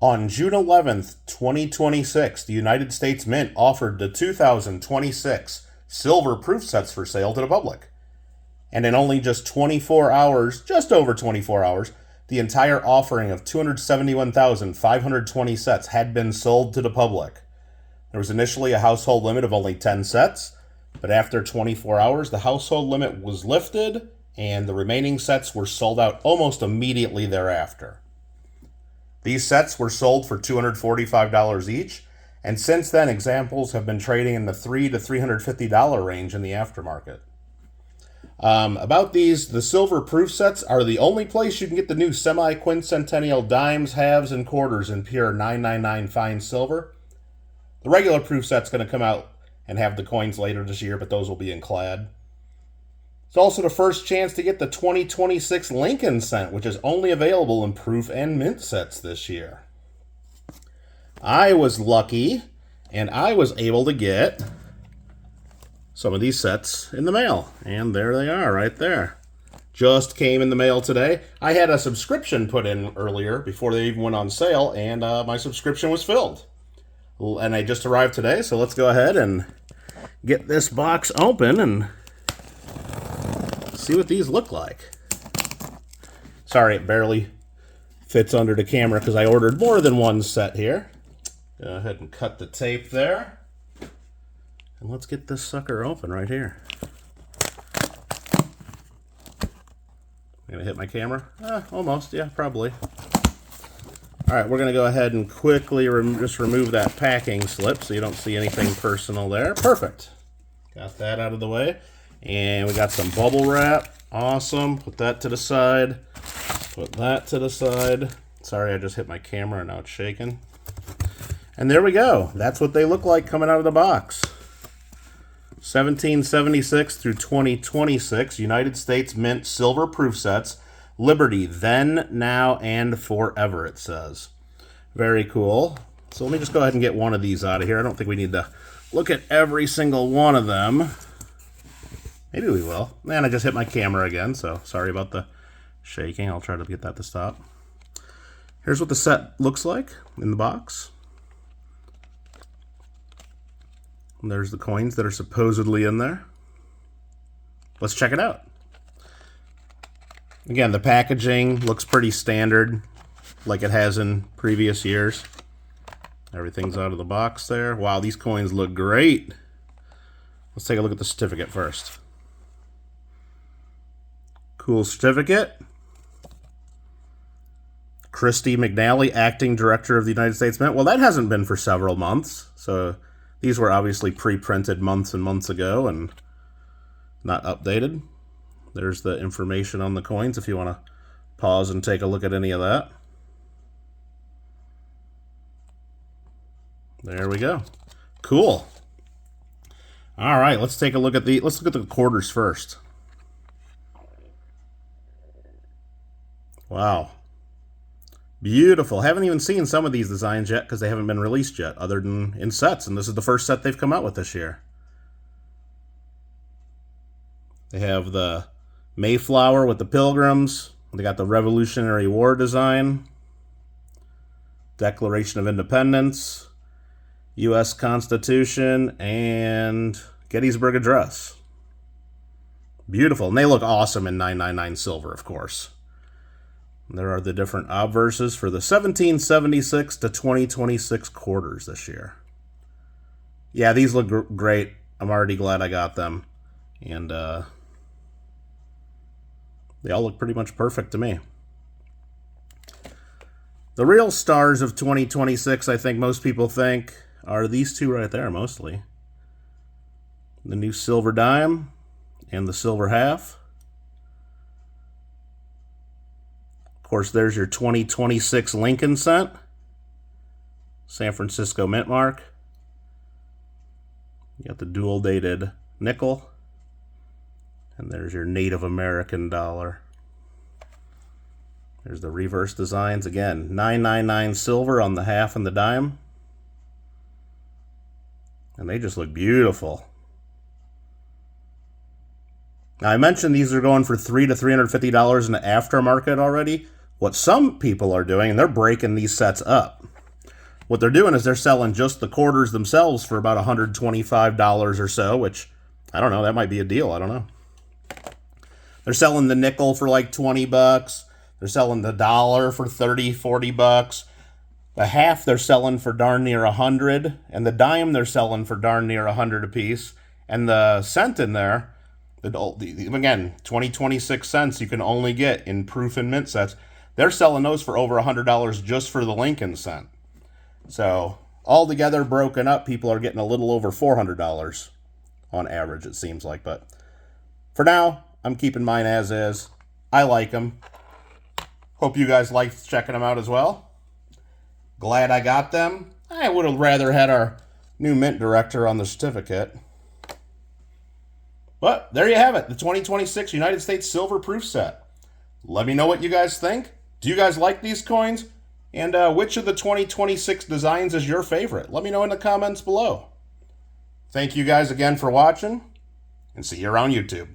On June 11th, 2026, the United States Mint offered the 2026 silver proof sets for sale to the public. And in only just 24 hours, just over 24 hours, the entire offering of 271,520 sets had been sold to the public. There was initially a household limit of only 10 sets, but after 24 hours, the household limit was lifted, and the remaining sets were sold out almost immediately thereafter. These sets were sold for $245 each, and since then, examples have been trading in the $300 to $350 range in the aftermarket. About these, the silver proof sets are the only place you can get the new Semiquincentennial Dimes, Halves and Quarters in pure 999 fine silver. The regular proof set's going to come out and have the coins later this year, but those will be in clad. It's also the first chance to get the 2026 Lincoln cent, which is only available in proof and mint sets this year. I was lucky, and I was able to get some of these sets in the mail. And there they are, right there. Just came in the mail today. I had a subscription put in earlier before they even went on sale, and my subscription was filled. And I just arrived today, so let's go ahead and get this box open and see what these look like. Sorry, it barely fits under the camera because I ordered more than one set here. Go ahead and cut the tape there. And let's get this sucker open right here. I'm gonna hit my camera? Almost, yeah, probably. All right, we're gonna go ahead and quickly just remove that packing slip so you don't see anything personal there. Perfect. Got that out of the way. And we got some bubble wrap. Awesome. Put that to the side. Put that to the side. Sorry, I just hit my camera and now it's shaking. And there we go. That's what they look like coming out of the box. 1776 through 2026, United States Mint silver proof sets. Liberty, then, now, and forever, it says. Very cool. So let me just go ahead and get one of these out of here. I don't think we need to look at every single one of them. Maybe we will. Man, I just hit my camera again, so sorry about the shaking. I'll try to get that to stop. Here's what the set looks like in the box. And there's the coins that are supposedly in there. Let's check it out. Again, the packaging looks pretty standard, like it has in previous years. Everything's out of the box there. Wow, these coins look great. Let's take a look at the certificate first. Cool certificate. Christy McNally, Acting Director of the United States Mint. Well, that hasn't been for several months. So these were obviously pre-printed months and months ago and not updated. There's the information on the coins if you want to pause and take a look at any of that. There we go. Cool. All right, let's take a look at let's look at the quarters first. Wow. Beautiful. Haven't even seen some of these designs yet because they haven't been released yet, other than in sets, and this is the first set they've come out with this year. They have the Mayflower with the Pilgrims. They got the Revolutionary War design. Declaration of Independence. U.S. Constitution, and Gettysburg Address. Beautiful. And they look awesome in 999 silver, of course. There are the different obverses for the 1776 to 2026 quarters this year. Yeah, these look great. I'm already glad I got them. And they all look pretty much perfect to me. The real stars of 2026, I think most people think, are these two right there, mostly. The new silver dime and the silver half. Of course, there's your 2026 Lincoln cent. San Francisco mint mark. You got the dual dated nickel. And there's your Native American dollar. There's the reverse designs. Again, 999 silver on the half and the dime. And they just look beautiful. Now, I mentioned these are going for $300 to $350 in the aftermarket already. What some people are doing, and they're breaking these sets up. what they're doing is they're selling just the quarters themselves for about $125 or so, which, I don't know, that might be a deal. I don't know. They're selling the nickel for like 20 bucks. They're selling the dollar for 30, 40 bucks. The half they're selling for darn near 100, and the dime they're selling for darn near 100 a piece. And the cent in there, again, 26 cents you can only get in proof and mint sets. They're selling those for over $100 just for the Lincoln cent. So altogether, broken up, people are getting a little over $400 on average, it seems like. But for now, I'm keeping mine as is. I like them. Hope you guys liked checking them out as well. Glad I got them. I would have rather had our new mint director on the certificate. But there you have it, the 2026 United States Silver Proof Set. Let me know what you guys think. Do you guys like these coins? And which of the 2026 designs is your favorite? Let me know in the comments below. Thank you guys again for watching, and see you around YouTube.